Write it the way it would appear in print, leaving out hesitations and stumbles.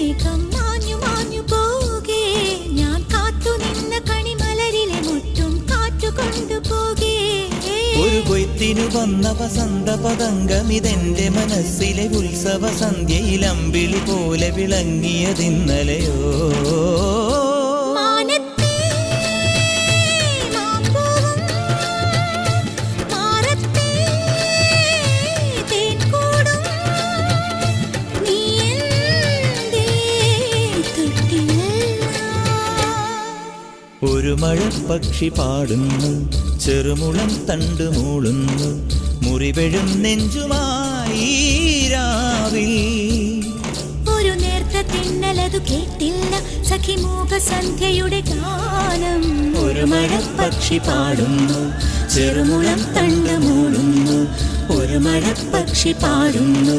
മേഘം മാഞ്ഞു മാഞ്ഞു പോകേ, ഞാൻ കാത്തു നിന്ന കണിമലരിലെ മുറ്റും കാറ്റു കൊണ്ടുപോകേ. ഒരു കൊയ്ത്തിനു വന്ന വസന്ത പതംഗമിതെന്റെ മനസ്സിലെ ഉത്സവ സന്ധ്യയിൽ അമ്പിളി പോലെ വിളങ്ങിയതിന്നലെയോ. ഒരു മഴപ്പക്ഷി പാടുന്നു, ചെറുമുളം തണ്ട് മൂളുന്നു, മുറിവെഴും നെഞ്ചുമായി രാവിൽ. ഒരു നേർത്ത തിന്നലതു കേട്ടില്ല സഖിമൂക സന്ധ്യയുടെ ഗാനം. ഒരു മഴപ്പക്ഷി പാടുന്നു, ചെറുമുളം തണ്ട് മൂളുന്നു, ഒരു മഴപ്പക്ഷി പാടുന്നു,